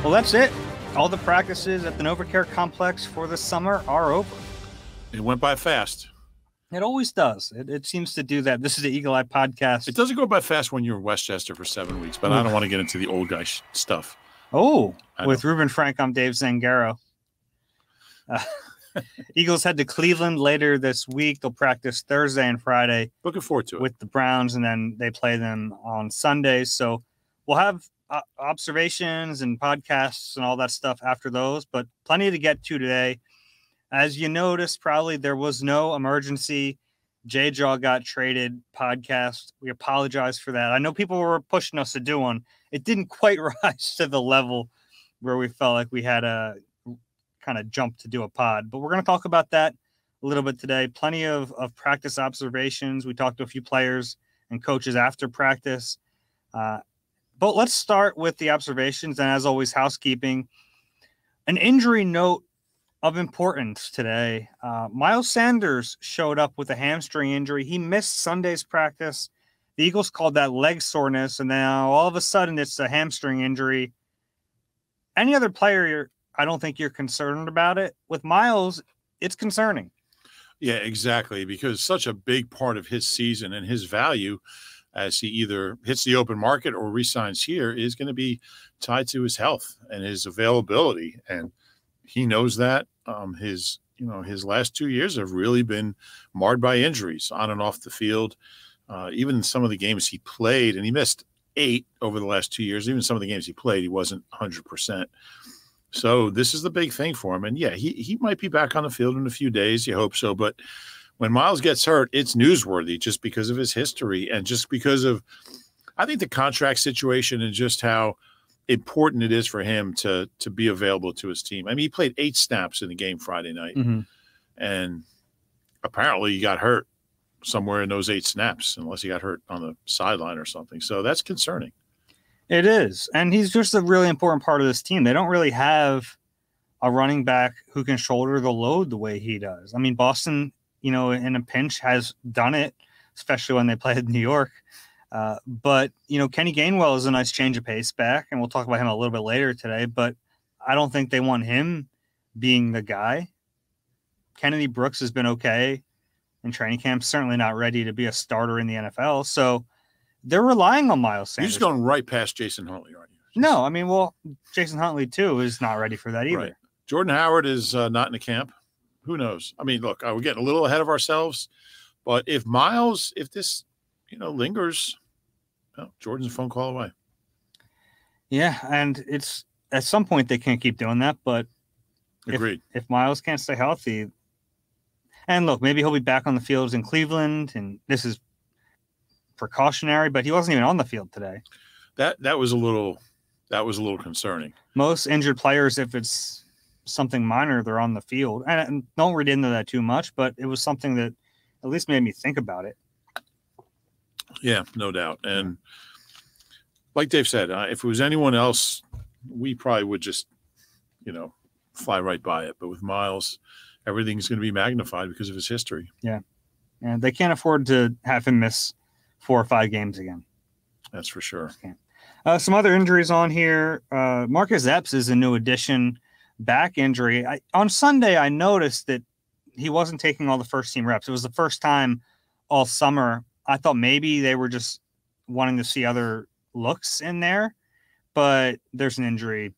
Well, that's it. All the practices at the NovaCare complex for the summer are over. It went by fast. It always does. It seems to do that. This is the Eagle Eye Podcast. It doesn't go by fast when you're in Westchester for 7 weeks, but I don't want to get into the old guy stuff. Oh, with Reuben Frank, I'm Dave Zangaro. Eagles head to Cleveland later this week. They'll practice Thursday and Friday. Looking forward to it. With the Browns, and then they play them on Sundays. So we'll have observations and podcasts and all that stuff after those, but plenty to get to today. As you noticed, probably there was no emergency J-Jaw got traded podcast. We apologize for that. I know people were pushing us to do one. It didn't quite rise to the level where we felt like we had a kind of jump to do a pod, but we're going to talk about that a little bit today. Plenty of practice observations. We talked to a few players and coaches after practice. But let's start with the observations, and as always, housekeeping. An injury note of importance today. Miles Sanders showed up with a hamstring injury. He missed Sunday's practice. The Eagles called that leg soreness, and now all of a sudden it's a hamstring injury. Any other player, I don't think you're concerned about it. With Miles, it's concerning. Yeah, exactly, because such a big part of his season and his value as he either hits the open market or re-signs here is going to be tied to his health and his availability. And he knows that. His last 2 years have really been marred by injuries on and off the field. Even some of the games he played, and he missed 8 over the last 2 years, even some of the games he played, he wasn't 100%. So this is the big thing for him. And yeah, he might be back on the field in a few days. You hope so. But when Miles gets hurt, it's newsworthy just because of his history and just because of, I think, the contract situation and just how important it is for him to be available to his team. I mean, he played 8 snaps in the game Friday night, and apparently he got hurt somewhere in those 8 snaps, unless he got hurt on the sideline or something. So that's concerning. It is. And he's just a really important part of this team. They don't really have a running back who can shoulder the load the way he does. I mean, Boston, in a pinch has done it, especially when they played New York. But Kenny Gainwell is a nice change of pace back, and we'll talk about him a little bit later today, but I don't think they want him being the guy. Kennedy Brooks has been okay in training camp, certainly not ready to be a starter in the NFL. So they're relying on Miles Sanders. You're just going right past Jason Huntley, aren't you? No, I mean, Jason Huntley too is not ready for that either. Right. Jordan Howard is not in the camp. Who knows? I mean, look, we're getting a little ahead of ourselves, but if this, lingers, well, Jordan's a phone call away. Yeah, and it's at some point they can't keep doing that, but agreed. If Miles can't stay healthy, and look, maybe he'll be back on the fields in Cleveland, and this is precautionary, but he wasn't even on the field today. That was a little concerning. Most injured players, if it's something minor, they're on the field. And don't read into that too much, but it was something that at least made me think about it. Yeah, no doubt. And like Dave said, if it was anyone else, we probably would just, fly right by it. But with Miles, everything's going to be magnified because of his history. Yeah. And they can't afford to have him miss 4 or 5 games again. That's for sure. Some other injuries on here. Marcus Epps is a new addition. Back injury. On Sunday, I noticed that he wasn't taking all the first team reps. It was the first time all summer. I thought maybe they were just wanting to see other looks in there, but there's an injury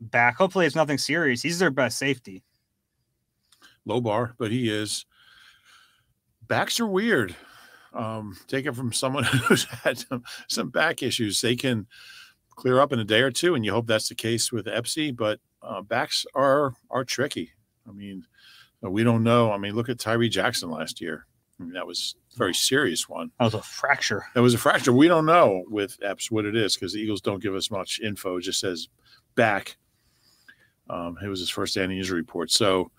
back. Hopefully it's nothing serious. He's their best safety. Low bar, but he is. Backs are weird. Take it from someone who's had some back issues. They can clear up in a day or two, and you hope that's the case with Epsy, but backs are tricky. I mean, we don't know. I mean, look at Tyree Jackson last year. I mean, that was a very serious one. That was a fracture. We don't know with Epps what it is because the Eagles don't give us much info. It just says back. It was his first day on the injury report. So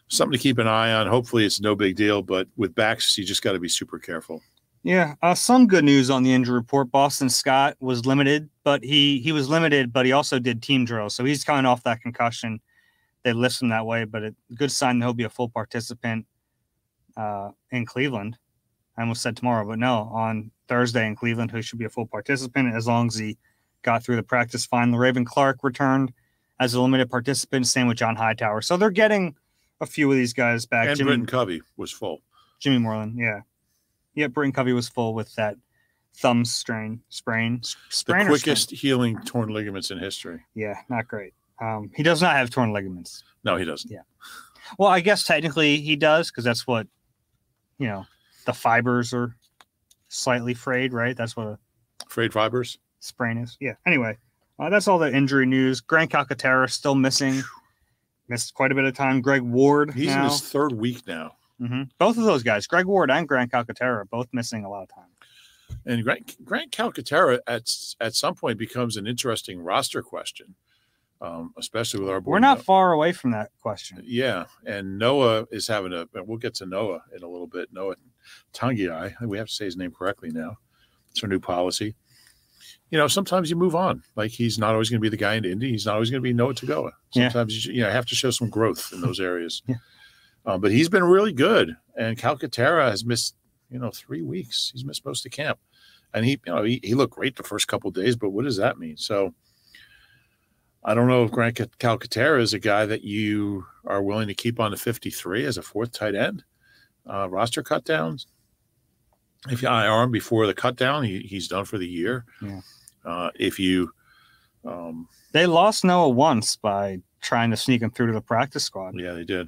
something to keep an eye on. Hopefully it's no big deal, but with backs, you just got to be super careful. Yeah, some good news on the injury report. Boston Scott was limited, but he was limited, but he also did team drills. So he's coming off that concussion. They list him that way, but a good sign that he'll be a full participant in Cleveland. I almost said tomorrow, but no, on Thursday in Cleveland, he should be a full participant as long as he got through the practice fine. Raven Clark returned as a limited participant. Same with John Hightower. So they're getting a few of these guys back. And Britton Covey was full. Jimmy Moreland, yeah. Yeah, Britton Covey was full with that thumb sprain. The quickest healing torn ligaments in history. Yeah, not great. He does not have torn ligaments. No, he doesn't. Yeah. Well, I guess technically he does because that's what, the fibers are slightly frayed, right? That's what a frayed fibers sprain is. Yeah. Anyway, that's all the injury news. Grant Calcaterra still missing. Missed quite a bit of time. Greg Ward. He's in his third week now. Mm-hmm. Both of those guys, Greg Ward and Grant Calcaterra, both missing a lot of time. And Grant Calcaterra at some point becomes an interesting roster question, especially with our boy. We're not far away from that question. Yeah, and Noah is having we'll get to Noah in a little bit. Noah Togiai, we have to say his name correctly now. It's our new policy. Sometimes you move on. Like he's not always going to be the guy in Indy. He's not always going to be Noah Togiai. Sometimes you have to show some growth in those areas. Yeah. But he's been really good, and Calcaterra has missed 3 weeks. He's missed most of camp, and he looked great the first couple of days. But what does that mean? So I don't know if Grant Calcaterra is a guy that you are willing to keep on the 53 as a fourth tight end. Roster cut downs. If you IR him before the cut down, he's done for the year. Yeah. If you they lost Noah once by trying to sneak him through to the practice squad. Yeah, they did.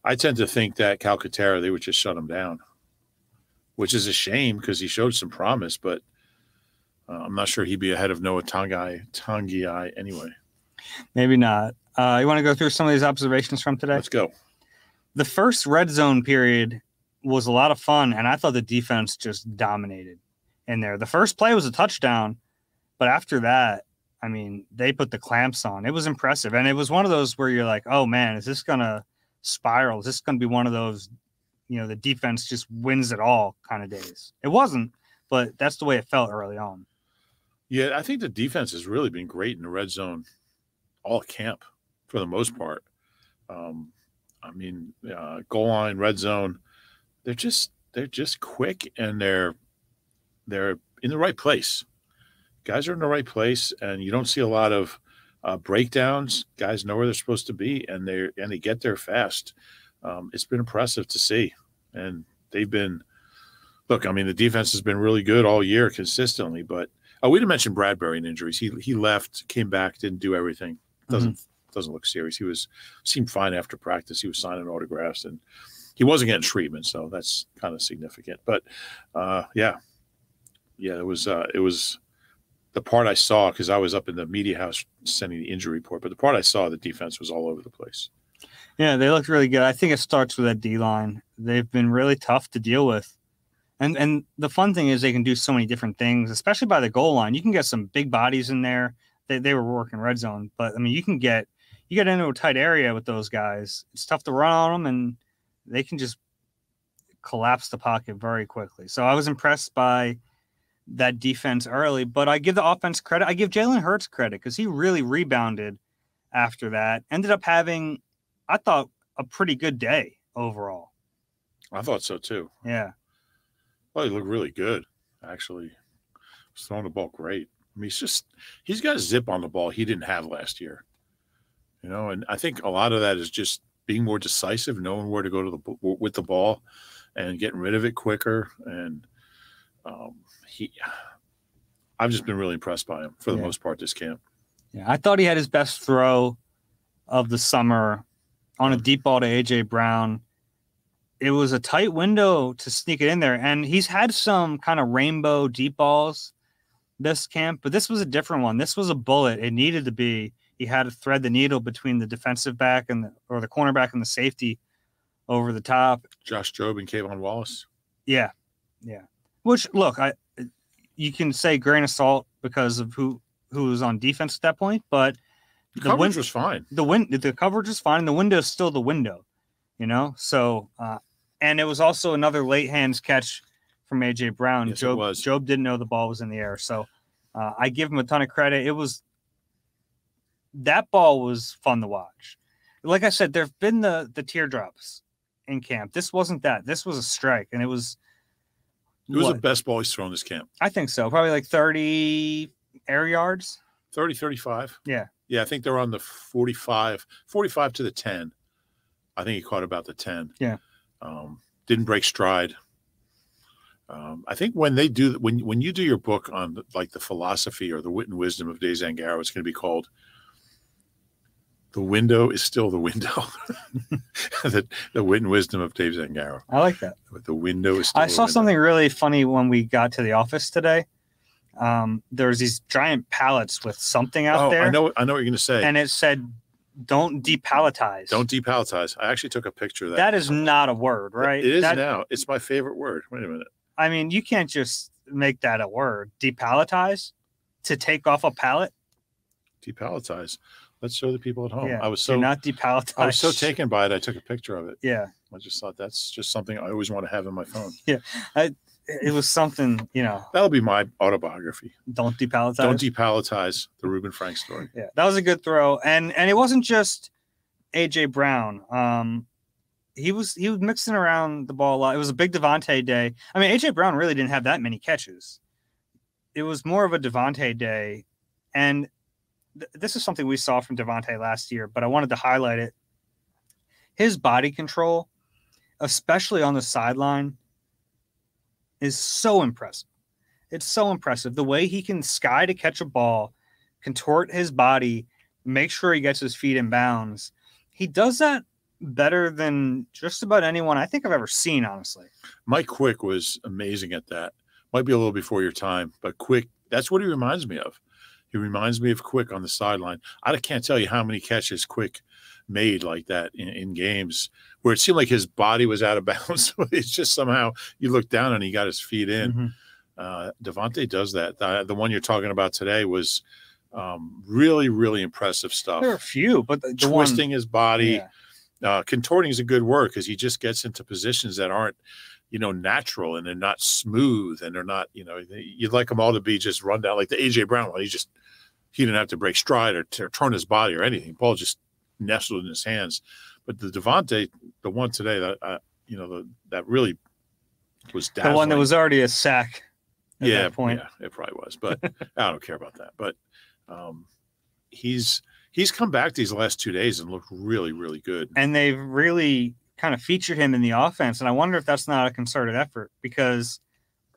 I tend to think that Calcaterra, they would just shut him down, which is a shame because he showed some promise, but I'm not sure he'd be ahead of Noah Togiai anyway. Maybe not. You want to go through some of these observations from today? Let's go. The first red zone period was a lot of fun, and I thought the defense just dominated in there. The first play was a touchdown, but after that, they put the clamps on. It was impressive, and it was one of those where you're like, oh, man, is this going to spiral? Is this going to be one of those, the defense just wins it all kind of days? It wasn't, but that's the way it felt early on. Yeah, I think the defense has really been great in the red zone all camp for the most part. Goal line, red zone, they're just quick, and they're in the right place. Guys are in the right place, and you don't see a lot of breakdowns. Guys know where they're supposed to be, and they get there fast. It's been impressive to see, and they've been. Look, the defense has been really good all year consistently, but we didn't mention Bradbury and injuries. He left, came back, didn't do everything. Doesn't look serious. He seemed fine after practice. He was signing autographs, and he wasn't getting treatment, so that's kind of significant. But it was the part I saw, because I was up in the media house sending the injury report. But the part I saw, the defense was all over the place. Yeah, they looked really good. I think it starts with that D-line. They've been really tough to deal with. And the fun thing is they can do so many different things, especially by the goal line. You can get some big bodies in there. They were working red zone, but you can get into a tight area with those guys. It's tough to run on them, and they can just collapse the pocket very quickly. So I was impressed by that defense early, but I give the offense credit. I give Jalen Hurts credit because he really rebounded after that. Ended up having, I thought, a pretty good day overall. I thought so too. Yeah. Well, he looked really good, actually. He was throwing the ball great. He's got a zip on the ball he didn't have last year. And I think a lot of that is just being more decisive, knowing where to go with the ball and getting rid of it quicker. And I've just been really impressed by him for the most part this camp. Yeah, I thought he had his best throw of the summer on a deep ball to A.J. Brown. It was a tight window to sneak it in there, and he's had some kind of rainbow deep balls this camp, but this was a different one. This was a bullet. It needed to be. He had to thread the needle between the defensive back or the cornerback and the safety over the top. Josh Jobe and Kayvon Wallace. Yeah. Which, look, you can say grain of salt because of who was on defense at that point, but the coverage was fine. The coverage was fine. The window is still the window, So, and it was also another late hands catch from A.J. Brown. Yes, Jobe didn't know the ball was in the air, so I give him a ton of credit. That ball was fun to watch. Like I said, there have been the teardrops in camp. This wasn't that. This was a strike, and it was the best ball he's thrown this camp. I think so. Probably like 30 air yards. 30, 35. Yeah. Yeah, I think they're on the 45 to the 10. I think he caught about the 10. Yeah. Didn't break stride. I think when they do when you do your book on like the philosophy or the wit and wisdom of Dave Zangaro, it's going to be called "The Window is Still the Window." the wit and wisdom of Dave Zangaro. I like that. But the window is still I saw something really funny when we got to the office today. There was these giant pallets with something out there. I know what you're going to say. And it said, "Don't depalletize." Don't depalletize. I actually took a picture of that. That is not a word, right? It is now. It's my favorite word. Wait a minute. I mean, you can't just make that a word. Depalletize? To take off a pallet? Depalletize. Let's show the people at home. Yeah, I was so not depalletize. I was so taken by it. I took a picture of it. Yeah. I just thought that's just something I always want to have in my phone. Yeah. It was something, That'll be my autobiography. Don't depalletize. Don't depalletize, the Reuben Frank story. Yeah, that was a good throw. And it wasn't just AJ Brown. He was mixing around the ball a lot. It was a big Devontae day. I mean, AJ Brown really didn't have that many catches. It was more of a Devontae day. And this is something we saw from Devontae last year, but I wanted to highlight it. His body control, especially on the sideline, is so impressive. It's so impressive. The way he can sky to catch a ball, contort his body, make sure he gets his feet in bounds. He does that better than just about anyone I think I've ever seen, honestly. Mike Quick was amazing at that. Might be a little before your time, but Quick, that's what he reminds me of. He reminds me of Quick on the sideline. I can't tell you how many catches Quick made like that in games where it seemed like his body was out of bounds. It's just somehow you look down and he got his feet in. Mm-hmm. Devontae does that. The one you're talking about today was really, really impressive stuff. There are a few, but the twisting his body. Yeah. Contorting is a good word because he just gets into positions that aren't, natural, and they're not smooth, and they're not, you'd like them all to be just run down like the AJ Brown one. He didn't have to break stride or turn his body or anything. Ball just nestled in his hands. But the Devontae, the one today that that really was dazzling. The one that was already a sack at that point. Yeah, it probably was, but I don't care about that. But he's come back these last 2 days and looked really, really good. And they've really kind of featured him in the offense. And I wonder if that's not a concerted effort, because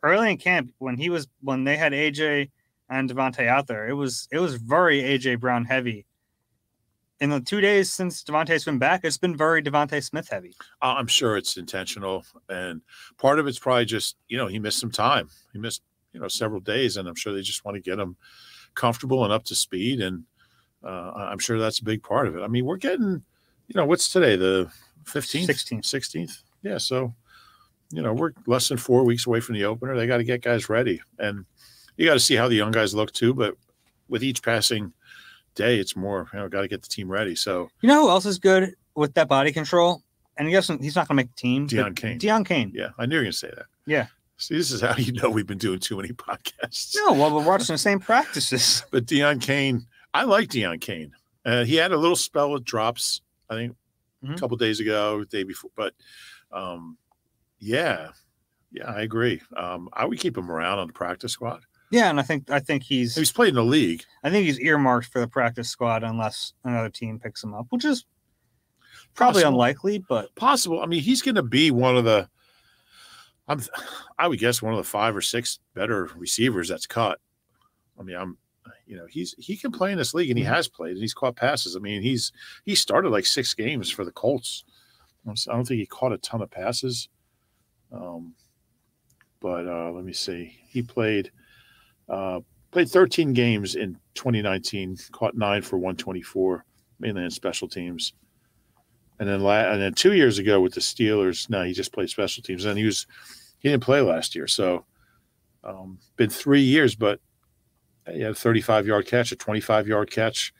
early in camp, when they had AJ and Devontae out there, it was very AJ Brown heavy. In the 2 days since Devontae's been back, it's been very Devontae Smith heavy. I'm sure it's intentional. And part of it's probably just, he missed some time. He missed, several days, and I'm sure they just want to get him comfortable and up to speed. And I'm sure that's a big part of it. I mean, we're getting, what's today, the 15th? 16th. Yeah. So, we're less than 4 weeks away from the opener. They got to get guys ready. And you got to see how the young guys look too. But with each passing day, it's more, got to get the team ready. So, who else is good with that body control? And he's not going to make the team. Deon Cain. Yeah. I knew you were going to say that. Yeah. See, this is how we've been doing too many podcasts. No, well, we're watching the same practices. But Deon Cain, I like Deon Cain. He had a little spell of drops, I think, a couple days ago, the day before. But, yeah, I agree. I would keep him around on the practice squad. Yeah, and I think he's played in the league. I think he's earmarked for the practice squad unless another team picks him up, which is probably unlikely, but possible. I mean, he's going to be one of the. I would guess one of the 5 or 6 better receivers that's cut. I mean, he can play in this league, and he has played, and he's caught passes. I mean, he started like 6 games for the Colts. I don't think he caught a ton of passes. But let me see. He played 13 games in 2019, caught 9 for 124, mainly in special teams. And then 2 years ago with the Steelers, no, he just played special teams. And he didn't play last year. So been 3 years, but he had a 35-yard catch, a 25-yard catch.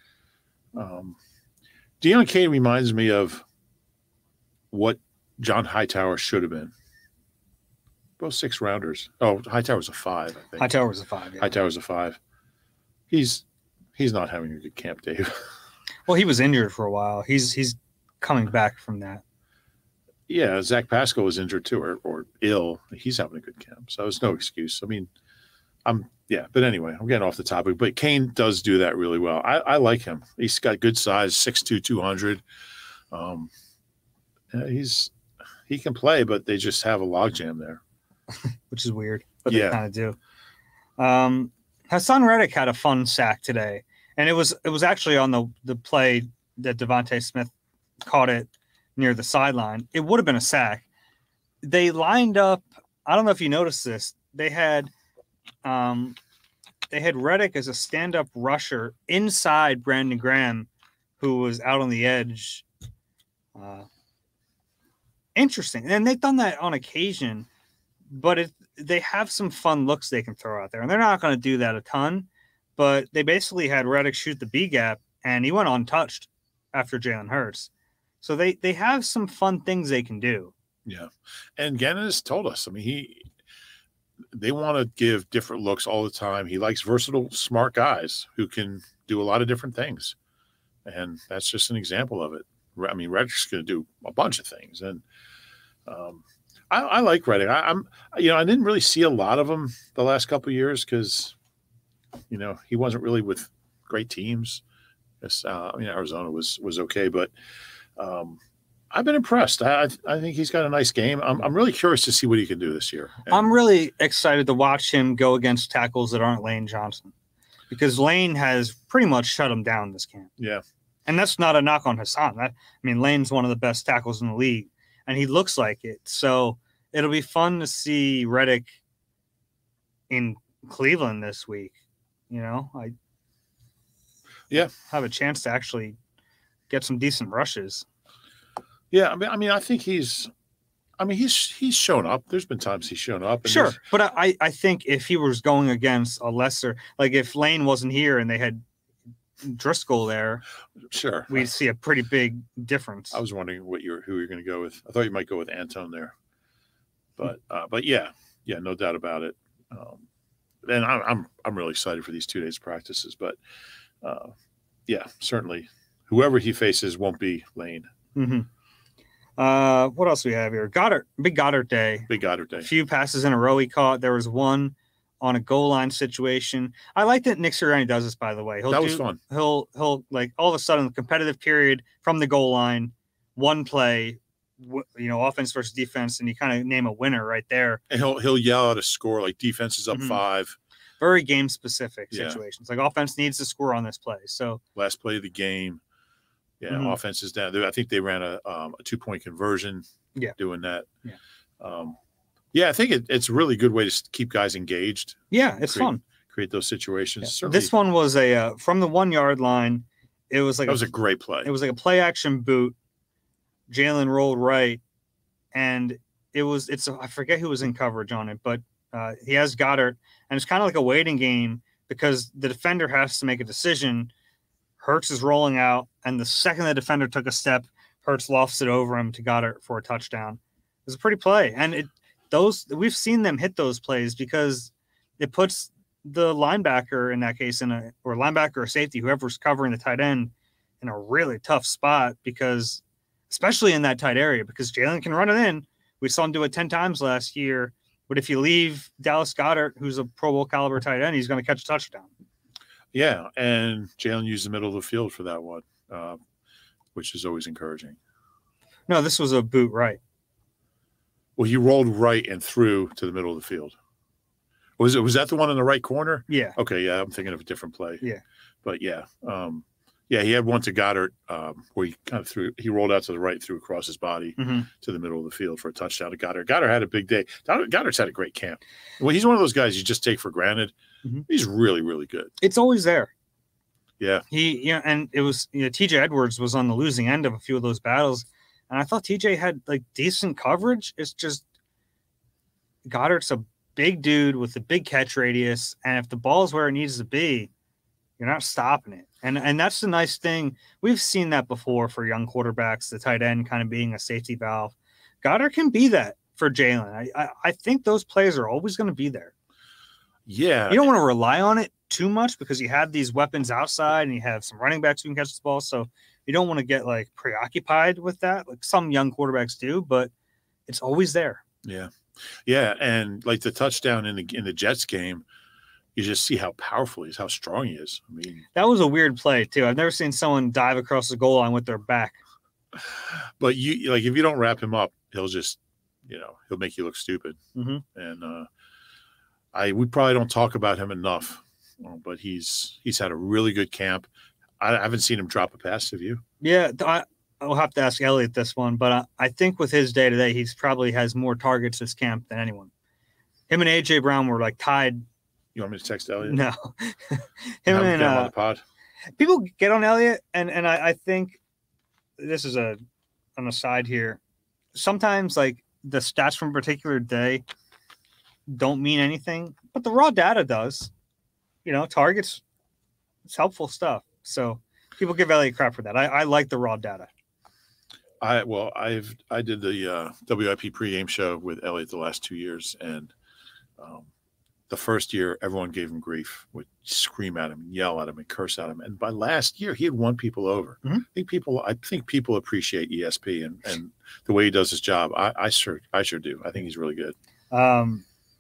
Deon Cain reminds me of what John Hightower should have been. Both 6-rounders. Oh, Hightower's a 5, I think. Hightower's a 5, yeah. Hightower's a 5. He's not having a good camp, Dave. Well, he was injured for a while. He's coming back from that. Yeah, Zach Pascal was injured too, or ill. He's having a good camp, so it's no excuse. I mean, But anyway, I'm getting off the topic. But Kane does do that really well. I like him. He's got good size, 6'2", 200. He can play, but they just have a logjam there, which is weird. But they kind of do. Haason Reddick had a fun sack today, and it was actually on the play that Devontae Smith caught it near the sideline. It would have been a sack. They lined up. I don't know if you noticed this. They had Reddick as a stand-up rusher inside Brandon Graham, who was out on the edge. Interesting. And they've done that on occasion, but they have some fun looks they can throw out there. And they're not going to do that a ton, but they basically had Reddick shoot the B gap, and he went untouched after Jalen Hurts. So they have some fun things they can do. Yeah. And Gannon has told us, I mean, they want to give different looks all the time. He likes versatile, smart guys who can do a lot of different things. And that's just an example of it. I mean, Reddick's going to do a bunch of things. And I like Reddick. I didn't really see a lot of him the last couple of years because, he wasn't really with great teams. Arizona was okay, but I've been impressed. I think he's got a nice game. I'm really curious to see what he can do this year. I'm really excited to watch him go against tackles that aren't Lane Johnson, because Lane has pretty much shut him down this camp. Yeah. And that's not a knock on Haason. Lane's one of the best tackles in the league, and he looks like it. So it'll be fun to see Reddick in Cleveland this week. I have a chance to actually get some decent rushes. Yeah, I think he's shown up. There's been times he's shown up. Sure, but I think if he was going against a lesser, like if Lane wasn't here and they had Driscoll there, sure, we'd see a pretty big difference. I was wondering who you're going to go with. I thought you might go with Antone there, but yeah, no doubt about it. And I'm really excited for these 2 days of practices. But certainly, whoever he faces won't be Lane. Mm-hmm. What else do we have here? Goedert, big Goedert day. A few passes in a row he caught. There was one on a goal line situation. I like that Nick Sirianni does this, by the way. That was fun. He'll like all of a sudden the competitive period from the goal line, one play, offense versus defense, and you kind of name a winner right there. And he'll yell out a score like defense is up 5. Very game specific situations. Like offense needs to score on this play. So last play of the game. Yeah, offense is down. I think they ran a 2-point conversion. Yeah, doing that. Yeah, I think it's a really good way to keep guys engaged. Yeah, it's fun. Create those situations. Yeah. This one was from the 1 yard line. It was like a great play. It was like a play action boot. Jalen rolled right, and I forget who was in coverage on it, but he has Goedert, and it's kind of like a waiting game because the defender has to make a decision. Hurts is rolling out, and the second the defender took a step, Hurts lofts it over him to Goedert for a touchdown. It was a pretty play, and we've seen them hit those plays because it puts the linebacker in that case or linebacker or safety, whoever's covering the tight end, in a really tough spot because, especially in that tight area, because Jalen can run it in. We saw him do it 10 times last year, but if you leave Dallas Goedert, who's a Pro Bowl caliber tight end, he's going to catch a touchdown. Yeah, and Jalen used the middle of the field for that one, which is always encouraging. No, this was a boot right. Well, he rolled right and threw to the middle of the field. Was that the one in the right corner? Yeah. Okay, yeah, I'm thinking of a different play. Yeah. But yeah, he had one to Goedert where he kind of he rolled out to the right, threw across his body to the middle of the field for a touchdown to Goedert. Goedert had a big day. Goddard's had a great camp. Well, he's one of those guys you just take for granted. He's really, really good. It's always there. Yeah. And it was, TJ Edwards was on the losing end of a few of those battles. And I thought TJ had like decent coverage. It's just Goddard's a big dude with a big catch radius. And if the ball's where it needs to be, you're not stopping it. And that's the nice thing. We've seen that before for young quarterbacks, the tight end kind of being a safety valve. Goedert can be that for Jalen. I think those plays are always going to be there. Yeah. You don't want to rely on it too much because you have these weapons outside and you have some running backs who can catch the ball. So you don't want to get like preoccupied with that. Like some young quarterbacks do, but it's always there. Yeah. Yeah. And like the touchdown in the Jets game, you just see how powerful he is, how strong he is. I mean, that was a weird play too. I've never seen someone dive across the goal line with their back. But you like, if you don't wrap him up, he'll just, he'll make you look stupid. Mm-hmm. And we probably don't talk about him enough, but he's had a really good camp. I haven't seen him drop a pass. Have you? Yeah, I'll have to ask Elliot this one, but I think with his day to day, he's probably has more targets this camp than anyone. Him and AJ Brown were like tied. You want me to text Elliot? No. Him and on the pod. People get on Elliot, and I think this is an aside here. Sometimes like the stats from a particular day don't mean anything, but the raw data does. Targets, it's helpful stuff. So people give Elliot crap for that. I like the raw data. I did the WIP pregame show with Elliot the last 2 years, and the first year everyone gave him grief, would scream at him, and yell at him, and curse at him. And by last year, he had won people over. Mm-hmm. I think people appreciate ESP and the way he does his job. I sure do. I think he's really good.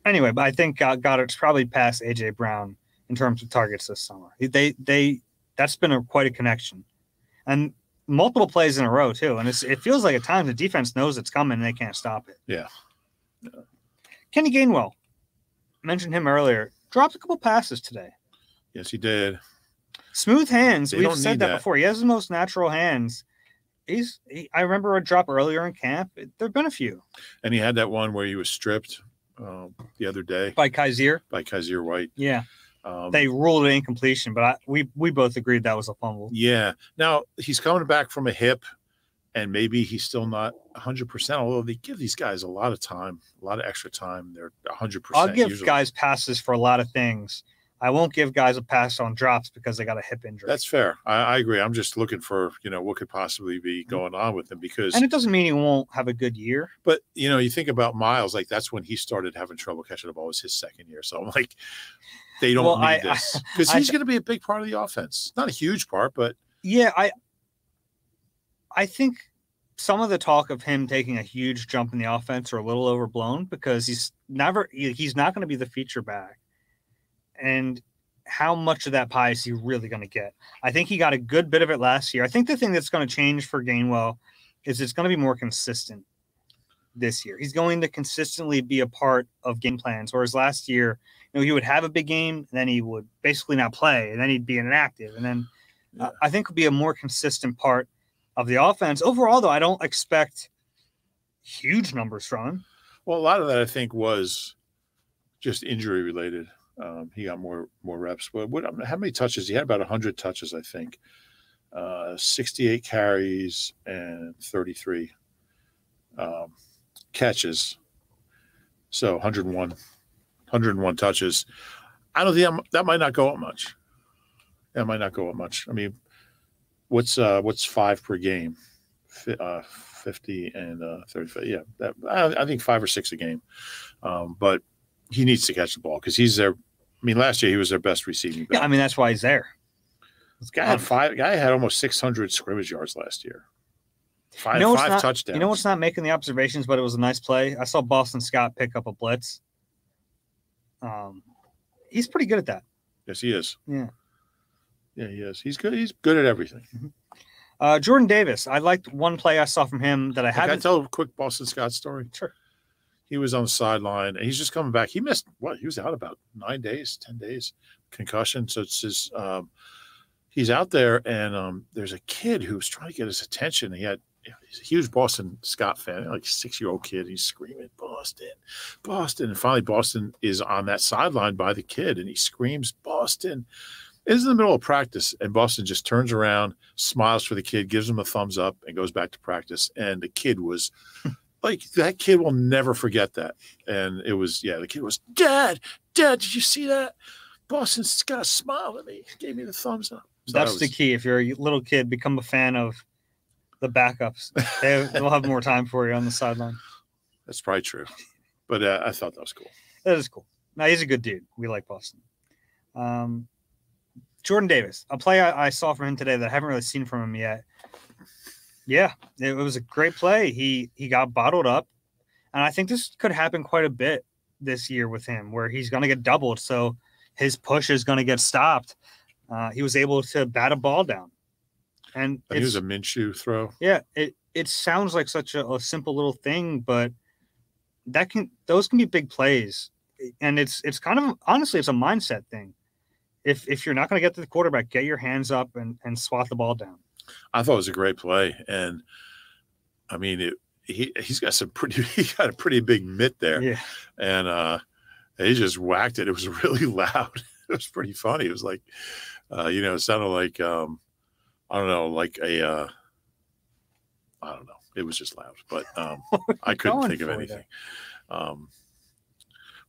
Anyway, but I think Goedert's probably passed AJ Brown in terms of targets this summer. That's been quite a connection, and multiple plays in a row too. And it feels like at times the defense knows it's coming and they can't stop it. Yeah. Kenny Gainwell, mentioned him earlier, dropped a couple passes today. Yes, he did. Smooth hands. We've said that before. He has the most natural hands. I remember a drop earlier in camp. There've been a few. And he had that one where he was stripped the other day by Kaiser White. Yeah. They ruled it incompletion, but we both agreed that was a fumble. Yeah. Now he's coming back from a hip, and maybe he's still not 100%. Although they give these guys a lot of time, a lot of extra time. They're 100%. I'll give guys passes for a lot of things. I won't give guys a pass on drops because they got a hip injury. That's fair. I agree. I'm just looking for what could possibly be going on with him and it doesn't mean he won't have a good year. But you think about Miles, like that's when he started having trouble catching the ball. It was his second year, so I'm like. They don't need this because he's going to be a big part of the offense. Not a huge part, but yeah, I think some of the talk of him taking a huge jump in the offense are a little overblown because he's not going to be the feature back. And how much of that pie is he really going to get? I think he got a good bit of it last year. I think the thing that's going to change for Gainwell is it's going to be more consistent this year. He's going to consistently be a part of game plans, whereas last year, he would have a big game, and then he would basically not play, and then he'd be inactive. And then I think would be a more consistent part of the offense. Overall, though, I don't expect huge numbers from him. Well, a lot of that, I think, was just injury related. He got more reps. But how many touches? He had about 100 touches, I think. 68 carries and 33 catches. So 101 touches. I don't think that might not go up much. That might not go up much. I mean, what's 5 per game? 50 and 35. Yeah, I think 5 or 6 a game. But he needs to catch the ball because he's their. I mean, last year he was their best receiving back. Yeah, I mean that's why he's there. This guy had almost 600 scrimmage yards last year. Five touchdowns. You know what's not making the observations, but it was a nice play. I saw Boston Scott pick up a blitz. He's pretty good at that. Yes, he is. Yeah, he is. He's good. He's good at everything. Mm-hmm. Jordan Davis. I liked one play I saw from him that I haven't. Can I tell a quick Boston Scott story? Sure. He was on the sideline, and he's just coming back. He missed what? He was out about 9 days, 10 days, concussion. So it's his. He's out there, and there's a kid who was trying to get his attention. He's a huge Boston Scott fan, like a 6-year-old kid. He's screaming, Boston, Boston. And finally, Boston is on that sideline by the kid, and he screams, Boston. It's in the middle of practice, and Boston just turns around, smiles for the kid, gives him a thumbs up, and goes back to practice. And the kid was like, that kid will never forget that. And it was, the kid was, Dad, did you see that? Boston Scott smiled at me, gave me the thumbs up. So that's the key. If you're a little kid, become a fan of the backups. They'll have more time for you on the sideline. That's probably true. But I thought that was cool. That is cool. Now, he's a good dude. We like Boston. Jordan Davis, a play I saw from him today that I haven't really seen from him yet. Yeah, it was a great play. He got bottled up. And I think this could happen quite a bit this year with him where he's going to get doubled. So, his push is going to get stopped. He was able to bat a ball down. And it was a Minshew throw. Yeah, it sounds like such a simple little thing, but those can be big plays. And it's kind of, honestly, it's a mindset thing. If you're not going to get to the quarterback, get your hands up and swat the ball down. I thought it was a great play. And I mean, he's got he got a pretty big mitt there. Yeah. And he just whacked it. It was really loud. It was pretty funny. It was like, it sounded like, I don't know, like I don't know. It was just loud, but I couldn't think of anything.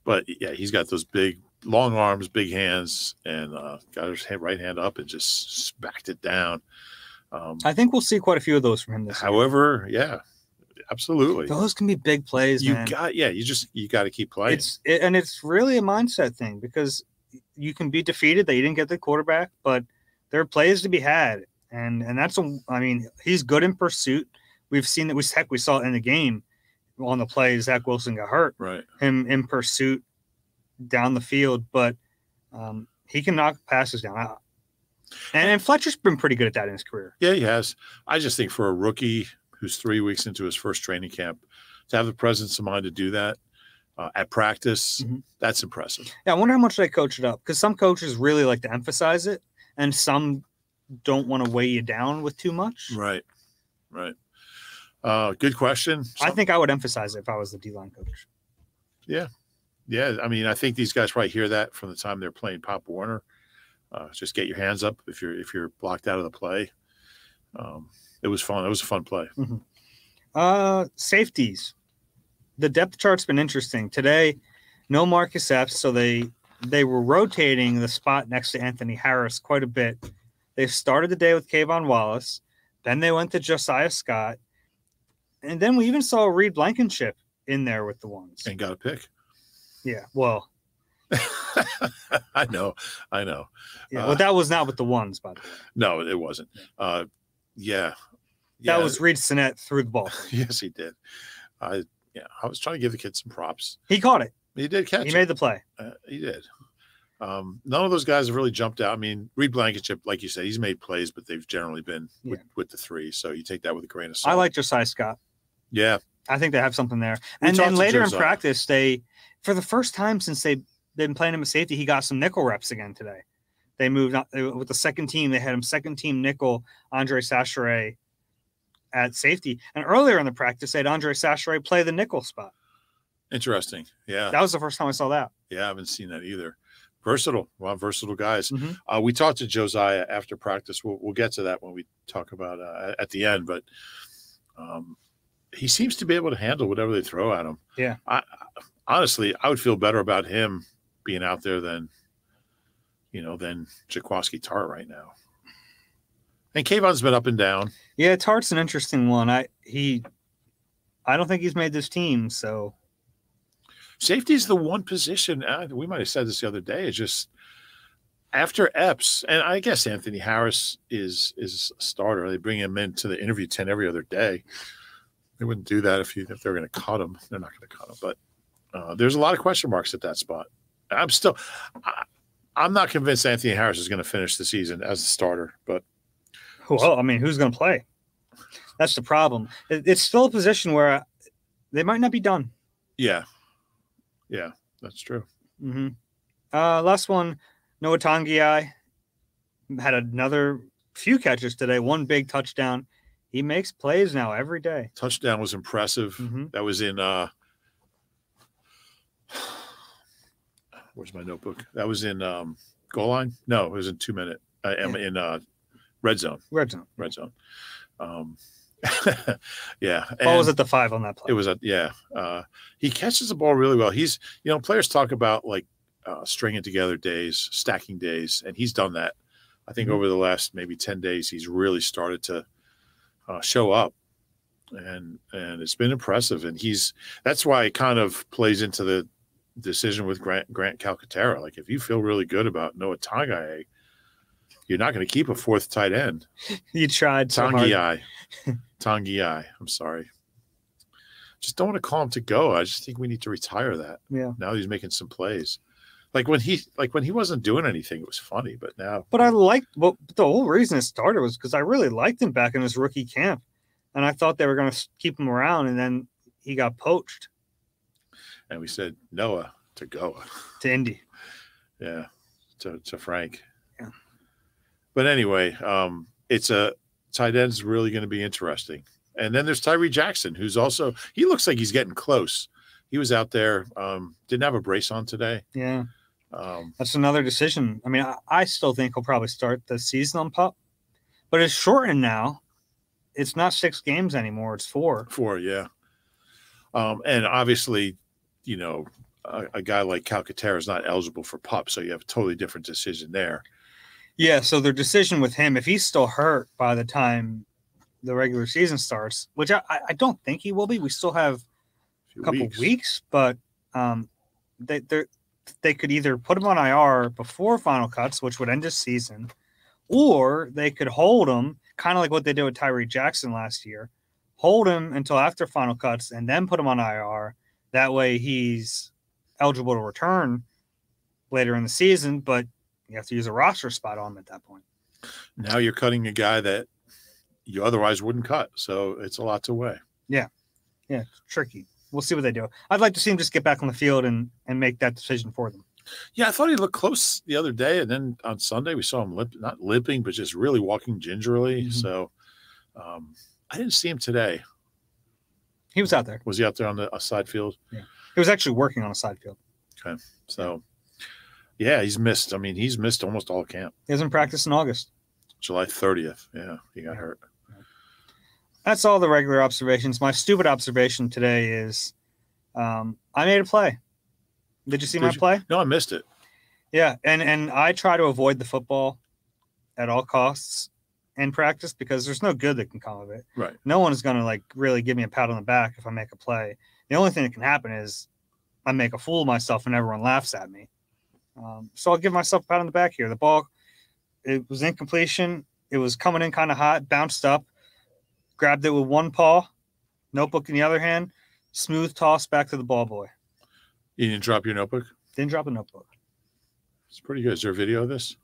But yeah, he's got those big, long arms, big hands, and got his right hand up and just smacked it down. I think we'll see quite a few of those from him this year. However, yeah, absolutely. Those can be big plays, man. You got to keep playing. It's really a mindset thing, because you can be defeated that you didn't get the quarterback, but there are plays to be had. And that's he's good in pursuit. We've seen that. We saw it in the game on the play. Zach Wilson got hurt. Right. Him in pursuit down the field, but he can knock passes down. And Fletcher's been pretty good at that in his career. Yeah, he has. I just think for a rookie who's 3 weeks into his first training camp, to have the presence of mind to do that at practice, that's impressive. Yeah, I wonder how much they coach it up, because some coaches really like to emphasize it, and some don't want to weigh you down with too much. Right. Good question. I think I would emphasize it if I was the D-line coach. Yeah. I mean, I think these guys probably hear that from the time they're playing Pop Warner. Just get your hands up if you're blocked out of the play. It was fun. It was a fun play. Safeties. The depth chart's been interesting today. No Marcus Epps, so they were rotating the spot next to Anthony Harris quite a bit. They started the day with Kayvon Wallace. Then they went to Josiah Scott. And then we even saw Reed Blankenship in there with the ones. And got a pick. Yeah, well. I know. Yeah, that was not with the ones, by the way. No, it wasn't. Yeah. That was Reed Sinnett threw the ball. Yes, he did. I was trying to give the kid some props. He caught it. He did catch it. He made the play. He did. None of those guys have really jumped out. I mean, Reed Blankenship, like you said, he's made plays, but they've generally been with the three. So you take that with a grain of salt. I like Josiah Scott. Yeah. I think they have something there. And then later in practice, for the first time since they've been playing him at safety, he got some nickel reps again today. They moved with the second team. They had him second team nickel, Andre Sacheret at safety. And earlier in the practice, they had Andre Sacheret play the nickel spot. Interesting. Yeah. That was the first time I saw that. Yeah, I haven't seen that either. Versatile. Well, versatile guys. We talked to Josiah after practice. We'll get to that when we talk about at the end, but he seems to be able to handle whatever they throw at him. Yeah. Honestly, I would feel better about him being out there than Jaquaski Tart right now. And Kayvon's been up and down. Yeah, Tart's an interesting one. I don't think he's made this team, so. Safety is the one position, we might have said this the other day, it's just after Epps, and I guess Anthony Harris is a starter. They bring him into the interview tent every other day. They wouldn't do that if they're going to cut him. They're not going to cut him. But there's a lot of question marks at that spot. I'm not convinced Anthony Harris is going to finish the season as a starter. But well, I mean, who's going to play? That's the problem. It's still a position where they might not be done. Yeah, that's true. Last one, Noah Togiai had another few catches today. One big touchdown. He makes plays now every day. Touchdown was impressive. That was in where's my notebook? That was in goal line? No, it was in 2 minute. In red zone. Red zone. Yeah. Ball was at the 5 on that play. It was he catches the ball really well. He's, players talk about like stringing together days, stacking days, and he's done that. I think over the last maybe 10 days, he's really started to show up, and it's been impressive. And that's why it kind of plays into the decision with Grant Calcaterra. Like, if you feel really good about Noah Togiai, you're not going to keep a fourth tight end. You tried so hard. Togiai. I'm sorry. Just don't want to call him to go. I just think we need to retire that. Yeah. Now he's making some plays. Like when he wasn't doing anything, it was funny. But now, But the whole reason it started was because I really liked him back in his rookie camp, and I thought they were going to keep him around, and then he got poached. And we said Noah to Goa. To Indy. Yeah, to Frank. Yeah. But anyway, it's a tight end's really going to be interesting. And then there's Tyree Jackson, who's also – he looks like he's getting close. He was out there, didn't have a brace on today. Yeah. That's another decision. I mean, I still think he'll probably start the season on PUP, but it's shortened now. It's not 6 games anymore. It's 4. 4, yeah. And obviously, a guy like Calcaterra is not eligible for PUP, so you have a totally different decision there. Yeah, so their decision with him, if he's still hurt by the time the regular season starts, which I don't think he will be. We still have a couple weeks, but they could either put him on IR before final cuts, which would end his season, or they could hold him, kind of like what they did with Tyree Jackson last year, hold him until after final cuts and then put him on IR. That way he's eligible to return later in the season, but you have to use a roster spot on him at that point. Now you're cutting a guy that you otherwise wouldn't cut, so it's a lot to weigh. Yeah, it's tricky. We'll see what they do. I'd like to see him just get back on the field and make that decision for them. Yeah, I thought he looked close the other day, and then on Sunday we saw him not limping, but just really walking gingerly. Mm-hmm. So I didn't see him today. He was out there. Was he out there on a side field? Yeah. He was actually working on a side field. Okay. So, yeah, he's missed. I mean, he's missed almost all camp. He hasn't practiced in August. July 30th. Yeah, he got hurt. That's all the regular observations. My stupid observation today is I made a play. Did you see my play? No, I missed it. Yeah, and I try to avoid the football at all costs in practice because there's no good that can come of it. Right. No one is going to really give me a pat on the back if I make a play. The only thing that can happen is I make a fool of myself and everyone laughs at me. So I'll give myself a pat on the back here. The ball, it was incompletion. It was coming in kind of hot, bounced up, grabbed it with one paw, notebook in the other hand, smooth toss back to the ball boy. You didn't drop your notebook? Didn't drop a notebook. It's pretty good. Is there a video of this?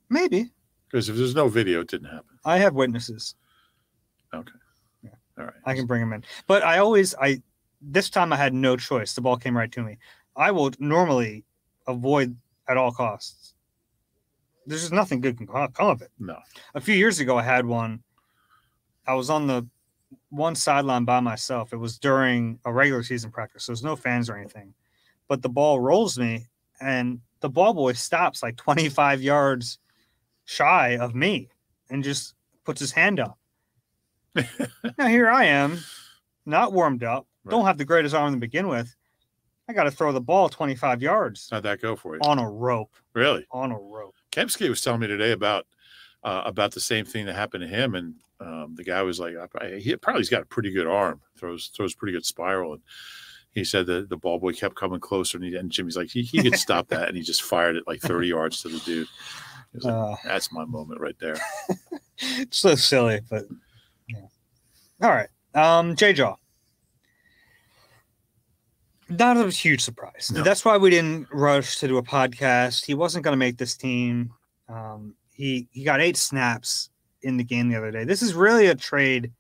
Maybe. Because if there's no video, it didn't happen. I have witnesses. Okay. Yeah. All right. I can bring them in. But this time I had no choice. The ball came right to me. I will normally avoid at all costs. There's just nothing good can come of it. No. A few years ago, I had one. I was on the one sideline by myself. It was during a regular season practice. So there's no fans or anything. But the ball rolls me, and the ball boy stops like 25 yards shy of me and just puts his hand up. Now here I am, not warmed up, don't have the greatest arm to begin with. I got to throw the ball 25 yards. How'd that go for you? On a rope. Really? On a rope. Kemsky was telling me today about the same thing that happened to him, and the guy was like, he's got a pretty good arm, throws pretty good spiral, and he said that the ball boy kept coming closer, and Jimmy's like, he could stop that, and he just fired it like 30 yards to the dude. He was like, that's my moment right there. It's so silly, but yeah. All right. J-Jaw. Not a huge surprise. No. That's why we didn't rush to do a podcast. He wasn't going to make this team. He got 8 snaps in the game the other day. This is really a trade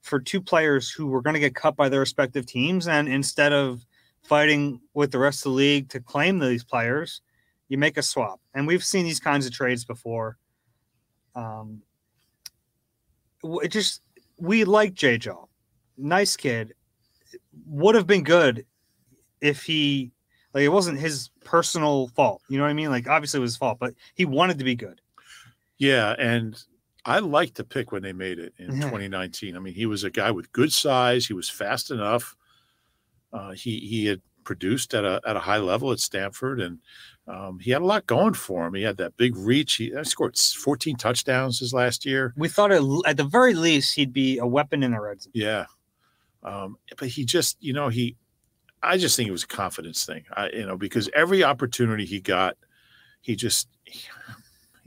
for 2 players who were going to get cut by their respective teams. And instead of fighting with the rest of the league to claim these players, you make a swap. And we've seen these kinds of trades before. We like J-Jaw. Nice kid. Would have been good if it wasn't his personal fault. You know what I mean? Like, obviously it was his fault, but he wanted to be good. Yeah, and I liked the pick when they made it in 2019. I mean, he was a guy with good size. He was fast enough. He had produced at a high level at Stanford, and he had a lot going for him. He had that big reach. He scored 14 touchdowns his last year. We thought at the very least he'd be a weapon in the red zone. Yeah, but he just, I just think it was a confidence thing. Because every opportunity he got, he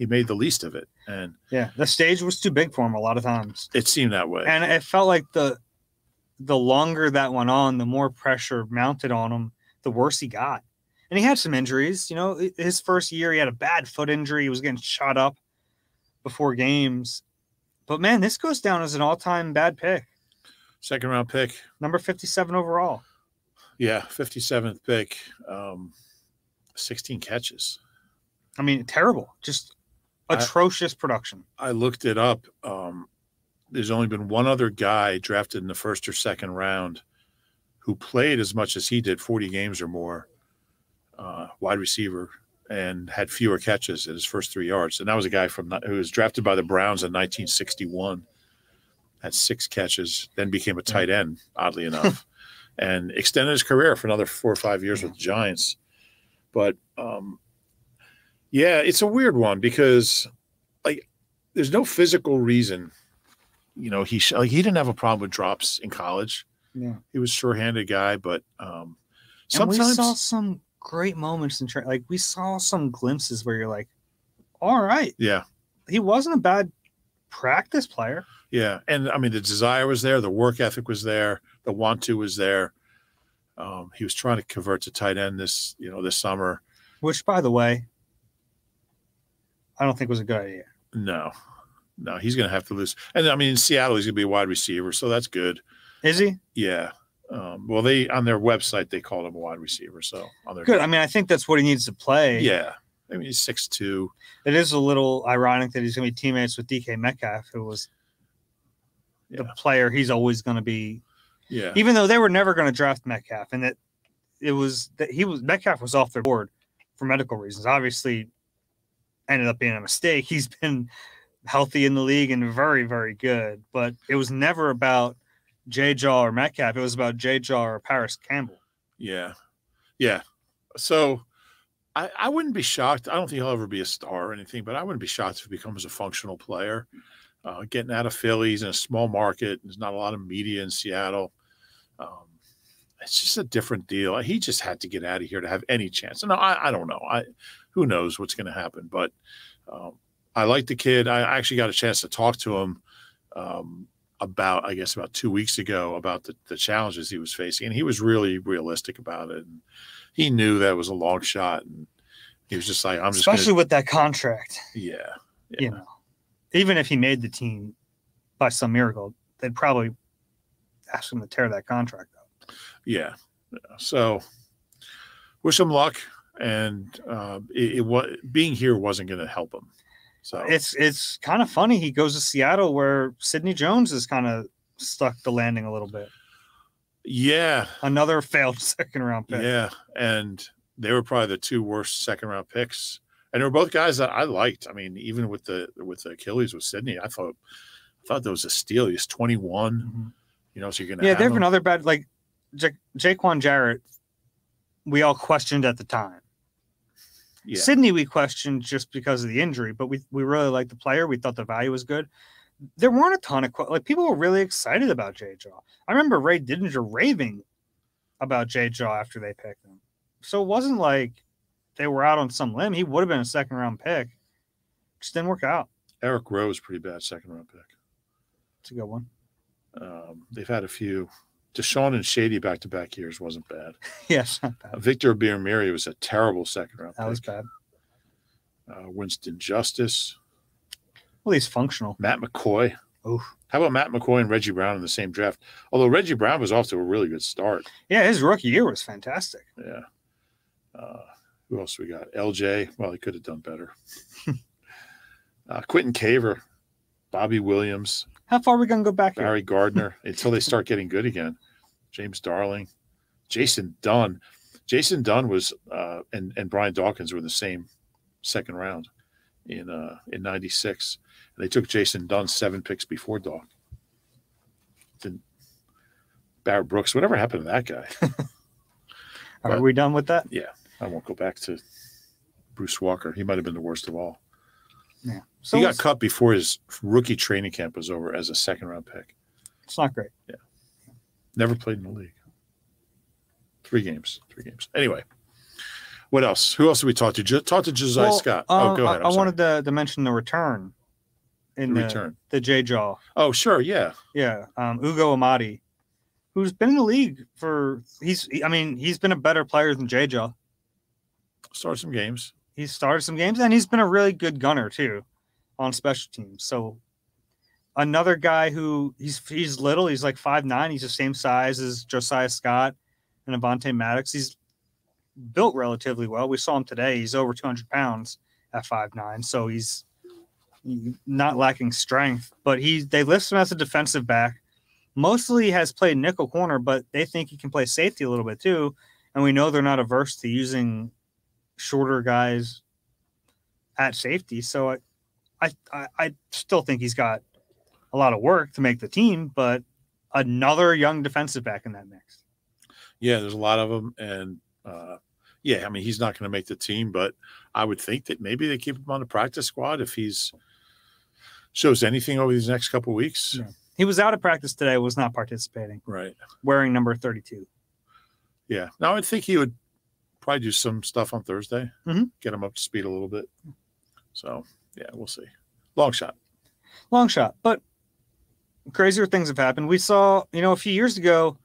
made the least of it. And yeah, the stage was too big for him a lot of times. It seemed that way, and it felt like the longer that went on, the more pressure mounted on him, the worse he got. And he had some injuries. You know, his first year, he had a bad foot injury. He was getting shot up before games. But, man, this goes down as an all-time bad pick. Second-round pick. Number 57 overall. Yeah, 57th pick. 16 catches. I mean, terrible. Just atrocious production. I looked it up. There's only been one other guy drafted in the first or second round who played as much as he did, 40 games or more, wide receiver, and had fewer catches in his first 3 yards. And that was a guy who was drafted by the Browns in 1961, had 6 catches, then became a tight end, oddly enough, and extended his career for another 4 or 5 years with the Giants. But, yeah, it's a weird one because, like, there's no physical reason. You know, he didn't have a problem with drops in college. Yeah, he was a sure-handed guy, but sometimes we saw some great moments in like we saw some glimpses where you're like, all right, yeah, he wasn't a bad practice player. Yeah, and I mean the desire was there, the work ethic was there, the want to was there. He was trying to convert to tight end this summer, which, by the way, I don't think was a good idea. No, he's going to have to lose. And I mean, in Seattle, he's going to be a wide receiver, so that's good. Is he? Yeah. Well, they on their website they called him a wide receiver, so on their good. I mean, I think that's what he needs to play. Yeah. I mean, he's 6'2". It is a little ironic that he's going to be teammates with DK Metcalf, who was the player he's always going to be. Yeah. Even though they were never going to draft Metcalf, and that Metcalf was off their board for medical reasons. Obviously, ended up being a mistake. He's been healthy in the league and very, very good. But it was never about J-Jaw or Metcalf. It was about J-Jaw or Paris Campbell. Yeah. Yeah. So I wouldn't be shocked. I don't think he'll ever be a star or anything, but I wouldn't be shocked if he becomes a functional player. Getting out of Phillies in a small market. There's not a lot of media in Seattle. It's just a different deal. He just had to get out of here to have any chance. No, I don't know. Who knows what's going to happen, but I like the kid. I actually got a chance to talk to him about 2 weeks ago about the challenges he was facing. And he was really realistic about it. And he knew that was a long shot. And he was just like, especially with that contract. Yeah. You know, even if he made the team by some miracle, they'd probably ask him to tear that contract up. Yeah. So wish him luck. And being here wasn't going to help him. So it's kind of funny. He goes to Seattle where Sidney Jones has kind of stuck the landing a little bit. Yeah. Another failed second-round pick. Yeah. And they were probably the 2 worst second-round picks. And they were both guys that I liked. I mean, even with the Achilles with Sidney, I thought that was a steal. He's 21. Mm-hmm. You know, so you're going to there have been other bad, like Jaquan Jarrett, we all questioned at the time. Yeah. Sidney we questioned just because of the injury, but we really liked the player. We thought the value was good. There weren't a ton of people were really excited about J-Jaw. I remember Ray Didinger raving about J-Jaw after they picked him. So it wasn't like they were out on some limb. He would have been a second-round pick. Just didn't work out. Eric Rowe, pretty bad second-round pick. It's a good one. They've had a few. Deshaun and Shady back-to-back years wasn't bad. Yes, not bad. Victor Biamiri was a terrible second-round pick. That was bad. Winston Justice. Well, he's functional. Matt McCoy. Oof. How about Matt McCoy and Reggie Brown in the same draft? Although Reggie Brown was off to a really good start. Yeah, his rookie year was fantastic. Yeah. Who else we got? LJ. Well, he could have done better. Quentin Caver. Bobby Williams. How far are we going to go back here? Barry Gardner until they start getting good again. James Darling. Jason Dunn. Jason Dunn was and Brian Dawkins were in the same second round in 96. They took Jason Dunn 7 picks before Dawk. Barrett Brooks. Whatever happened to that guy? Are we done with that? Yeah. I won't go back to Bruce Walker. He might have been the worst of all. Yeah. So he got cut before his rookie training camp was over as a second-round pick. It's not great. Yeah. Never played in the league. 3 games. Anyway, what else? Who else did we talk to? Talk to Josiah Scott. Go ahead. I wanted to mention the return. The J-Jaw. Oh, sure. Yeah. Yeah. Ugo Amadi, who's been in the league he's been a better player than J-Jaw. Start some games. He's started some games, and he's been a really good gunner too on special teams. So another guy who he's little. He's like 5'9". He's the same size as Josiah Scott and Avonte Maddox. He's built relatively well. We saw him today. He's over 200 pounds at 5'9". So he's not lacking strength, but they list him as a defensive back. Mostly has played nickel corner, but they think he can play safety a little bit too. And we know they're not averse to using shorter guys at safety. So I still think he's got a lot of work to make the team, but another young defensive back in that mix. Yeah, there's a lot of them. And yeah, I mean, he's not going to make the team, but I would think that maybe they keep him on the practice squad if he's shows anything over these next couple of weeks. Yeah. He was out of practice today, was not participating. Right. Wearing number 32. Yeah. Now I think he would probably do some stuff on Thursday, get him up to speed a little bit. So, yeah, we'll see. Long shot. But crazier things have happened. We saw, a few years ago,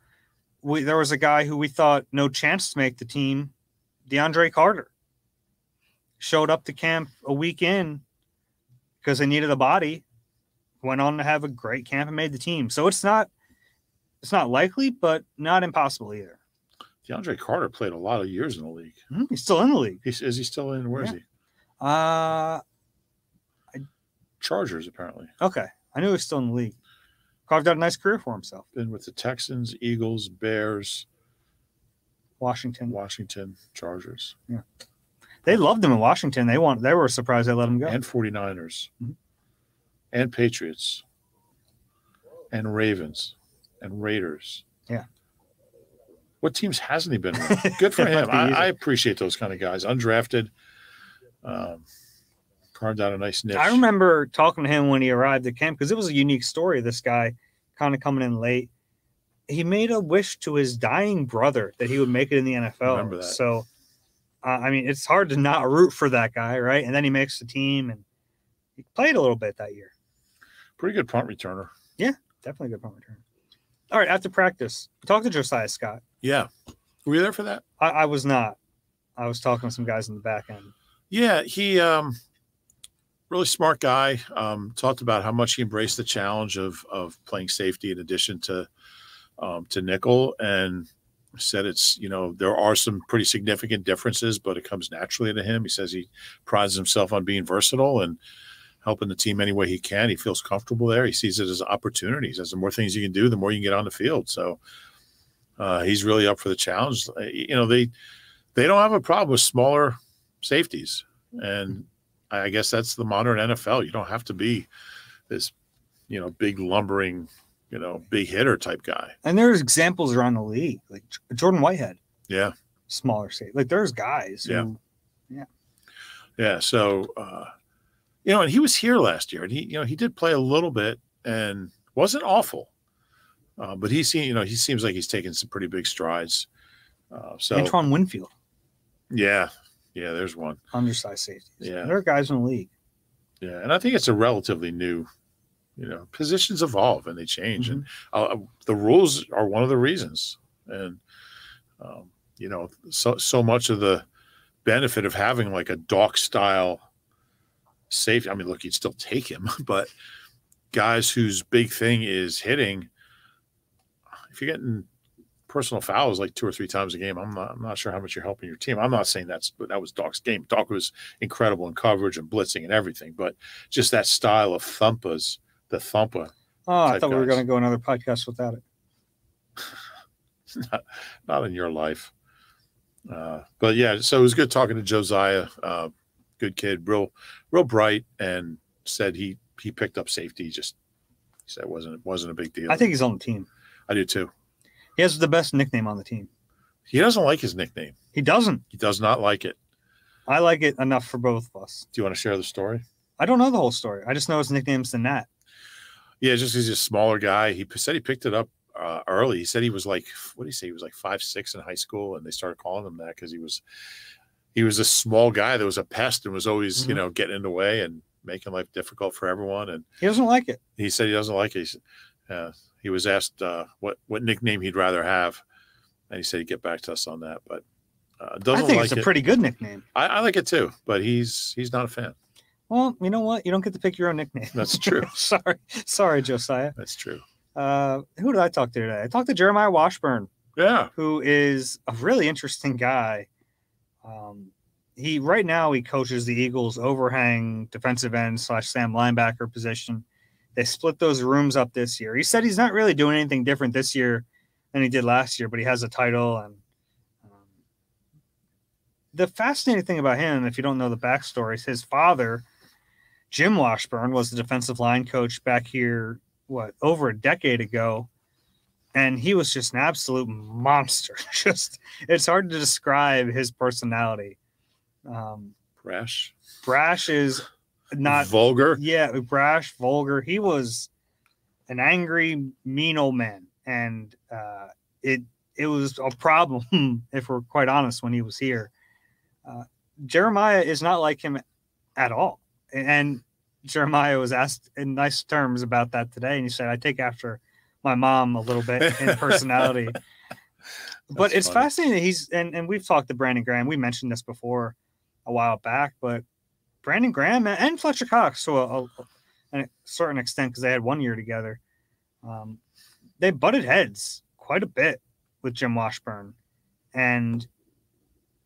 there was a guy who we thought no chance to make the team, DeAndre Carter. Showed up to camp a week in because they needed a body. Went on to have a great camp and made the team. So it's not likely, but not impossible either. DeAndre Carter played a lot of years in the league. He's still in the league. Is he still in? Where is he? Chargers, apparently. Okay. I knew he was still in the league. Carved out a nice career for himself. Been with the Texans, Eagles, Bears, Washington, Chargers. Yeah. They loved him in Washington. They were surprised they let him go. And 49ers. And Patriots. And Ravens. And Raiders. Yeah. What teams hasn't he been with? Good for him. I appreciate those kind of guys. Undrafted. Carved out a nice niche. I remember talking to him when he arrived at camp because it was a unique story. This guy kind of coming in late. He made a wish to his dying brother that he would make it in the NFL. I remember that. So, I mean, it's hard to not root for that guy, right? And then he makes the team, and he played a little bit that year. Pretty good punt returner. Yeah, definitely a good punt returner. All right, after practice, talk to Josiah Scott. Yeah. Were you there for that? I was not. I was talking to some guys in the back end. Yeah, he really smart guy. Talked about how much he embraced the challenge of playing safety in addition to nickel, and said it's, there are some pretty significant differences, but it comes naturally to him. He says he prides himself on being versatile and helping the team any way he can. He feels comfortable there. He sees it as opportunities. As the more things you can do, the more you can get on the field. So he's really up for the challenge. They don't have a problem with smaller safeties, and I guess that's the modern NFL. You don't have to be this, big lumbering, big hitter type guy. And there's examples around the league, like Jordan Whitehead. Yeah. Smaller safety. Like there's guys who, Yeah. So, and he was here last year, and he did play a little bit and wasn't awful. But he seems like he's taken some pretty big strides. Antoine Winfield. Yeah. Yeah, there's one. Undersized safeties. Yeah. There are guys in the league. Yeah, and I think it's a relatively new, positions evolve and they change. And the rules are one of the reasons. And, so much of the benefit of having like a Doc style safety, I mean, look, you'd still take him, but guys whose big thing is hitting, if you're getting personal fouls like 2 or 3 times a game, I'm not sure how much you're helping your team. I'm not saying that was Doc's game. Doc was incredible in coverage and blitzing and everything, but just that style of the thumper. Oh, I thought we were going to go another podcast without it. not in your life. But yeah, so it was good talking to Josiah. Good kid, real bright, and said he picked up safety. He said it wasn't a big deal. I think he's on the team. I do too. He has the best nickname on the team. He doesn't like his nickname. He doesn't. He does not like it. I like it enough for both of us. Do you want to share the story? I don't know the whole story. I just know his nickname's the Gnat. Yeah, just he's a smaller guy. He said he picked it up early. He said he was like, what did he say? He was like 5'6" in high school, and they started calling him that because he was a small guy that was a pest and was always, getting in the way and making life difficult for everyone. And he doesn't like it. He said he doesn't like it. He was asked what nickname he'd rather have, and he said he'd get back to us on that. But I think it's a pretty good nickname. I like it too, but he's not a fan. Well, you know what? You don't get to pick your own nickname. That's true. Sorry, Josiah. That's true. Who did I talk to today? I talked to Jerimiah Washburn. Yeah. Who is a really interesting guy. Right now he coaches the Eagles overhang defensive end / Sam linebacker position. They split those rooms up this year. He said he's not really doing anything different this year than he did last year, but he has a title. And the fascinating thing about him, if you don't know the backstory, is his father, Jim Washburn, was the defensive line coach back here, over a decade ago. And he was just an absolute monster. It's hard to describe his personality. Brash. Brash is not vulgar. Yeah, brash, vulgar. He was an angry, mean old man, and it was a problem, if we're quite honest, when he was here. Jerimiah is not like him at all, and Jerimiah was asked in nice terms about that today, and he said, "I take after my mom a little bit in personality." But it's funny. Fascinating. He's and we've talked to Brandon Graham. We mentioned this before a while back, but Brandon Graham and Fletcher Cox to a certain extent, because they had 1 year together, they butted heads quite a bit with Jim Washburn, and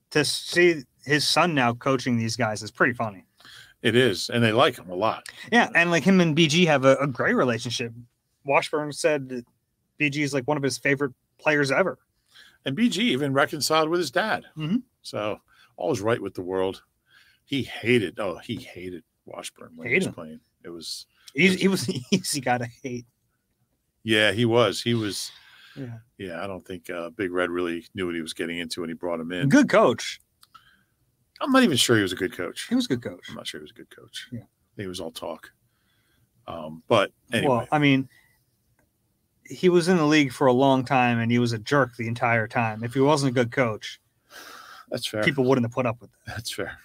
to see his son now coaching these guys is pretty funny. It is, and they like him a lot. Yeah, and like him and BG have a great relationship. Washburn said that BG is like one of his favorite players ever. And BG even reconciled with his dad. Mm-hmm. So all was right with the world. He hated Washburn when he was playing. He was an easy guy to hate. Yeah, he was. Yeah. Yeah, I don't think Big Red really knew what he was getting into when he brought him in. Good coach. I'm not even sure he was a good coach. He was a good coach. I'm not sure he was a good coach. Yeah. I think it was all talk. But anyway. Well, I mean, he was in the league for a long time, and he was a jerk the entire time. If he wasn't a good coach, that's fair. People wouldn't have put up with that. That's fair.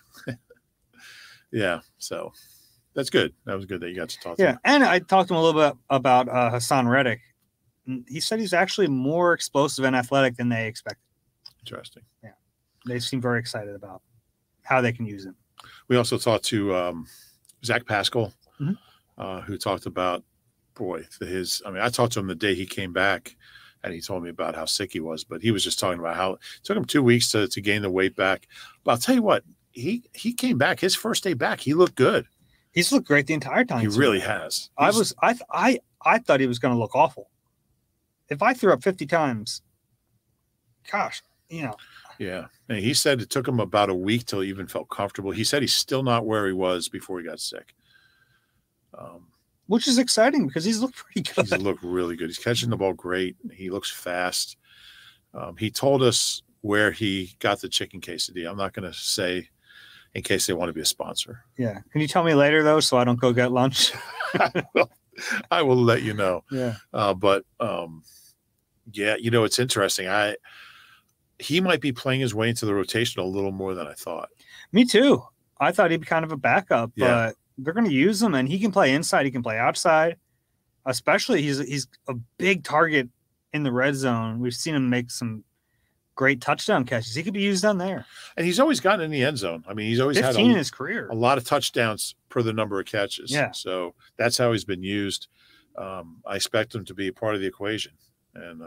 Yeah, so that's good. That was good that you got to talk to him. Yeah, and I talked to him a little bit about Haason Reddick. He said he's actually more explosive and athletic than they expected. Interesting. Yeah, they seem very excited about how they can use him. We also talked to Zach Pascal, mm-hmm. Who talked about, I talked to him the day he came back, and he told me about how sick he was, but he was just talking about how it took him 2 weeks to gain the weight back. But I'll tell you what, he came back, his first day back, he looked good. He's looked great the entire time. He really has. I thought he was going to look awful. If I threw up 50 times, gosh, Yeah. And he said it took him about a week till he even felt comfortable. He said he's still not where he was before he got sick. Which is exciting because he's looked pretty good. He's looked really good. He's catching the ball great. He looks fast. He told us where he got the chicken quesadilla. I'm not going to say in case they want to be a sponsor. Yeah. Can you tell me later, though, so I don't go get lunch? I will let you know. Yeah. Yeah, it's interesting. He might be playing his way into the rotation a little more than I thought. Me too. I thought he'd be kind of a backup, but they're going to use him, and he can play inside. He can play outside. Especially, he's a big target in the red zone. We've seen him make some great touchdown catches. He could be used down there. And he's always gotten in the end zone. I mean, he's always had in his career. A lot of touchdowns per the number of catches. Yeah. So that's how he's been used. I expect him to be a part of the equation. And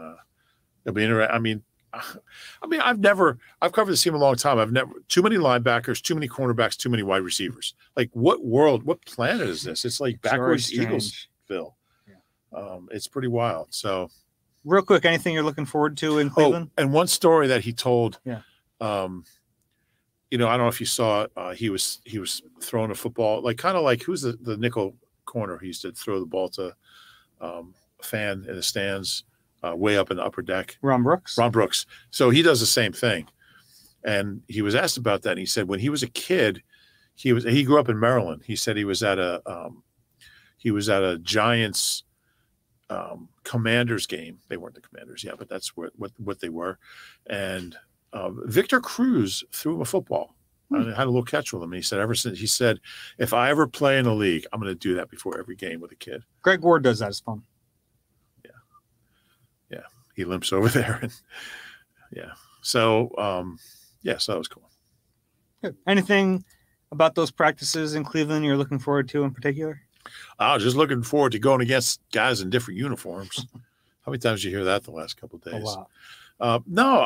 it'll be interesting. I've covered this team a long time. I've never too many linebackers, too many cornerbacks, too many wide receivers. Like what planet is this? It's like backwards Eaglesville. Yeah. It's pretty wild. So real quick, anything you're looking forward to in Cleveland? And one story that he told, yeah. I don't know if you saw he was throwing a football, like kind of like who's the nickel corner he used to throw the ball to a fan in the stands. Way up in the upper deck. Ron Brooks. So he does the same thing. And he was asked about that. And he said when he was a kid, he grew up in Maryland. He said he was at a Giants Commanders game. They weren't the Commanders, but that's what they were. And Victor Cruz threw him a football. I had a little catch with him. And he said, if I ever play in the league, I'm going to do that before every game with a kid. Greg Ward does that. It's fun. Yeah, he limps over there, and so Yeah, so that was cool. Good. Anything about those practices in Cleveland you're looking forward to in particular? I was just looking forward to going against guys in different uniforms. How many times did you hear that the last couple of days? A lot. No,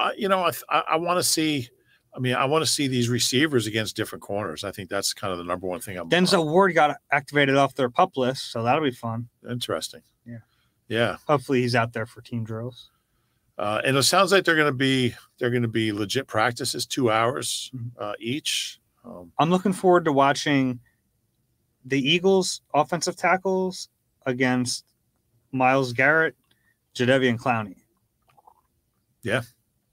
I want to see. I mean, I want to see these receivers against different corners. I think that's kind of the number one thing. Denzel Ward got activated off their pup list, so that'll be fun. Interesting. Yeah. Hopefully, he's out there for team drills. And it sounds like they're going to be legit practices, 2 hours each. I'm looking forward to watching the Eagles' offensive tackles against Myles Garrett, Jadeveon Clowney. Yeah,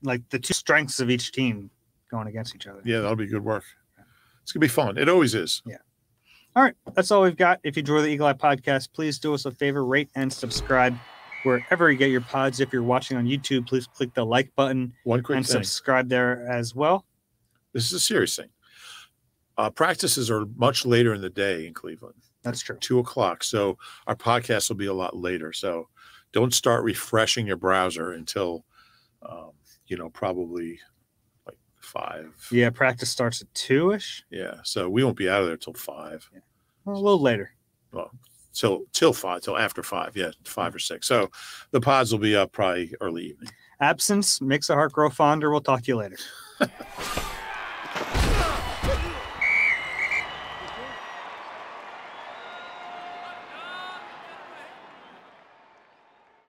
like the two strengths of each team going against each other. Yeah, that'll be good work. It's gonna be fun. It always is. Yeah. All right, that's all we've got. If you enjoy the Eagle Eye Podcast, please do us a favor, rate and subscribe wherever you get your pods. If you're watching on YouTube, please click the like button and subscribe there as well. This is a serious thing. Practices are much later in the day in Cleveland. That's true. 2:00. So our podcast will be a lot later. So don't start refreshing your browser until, probably like 5. Yeah, practice starts at 2-ish. Yeah, so we won't be out of there till 5. Yeah. Well, a little later. Well, till 5, till after 5. Yeah, 5 or 6. So the pods will be up probably early evening. Absence makes a heart grow fonder. We'll talk to you later.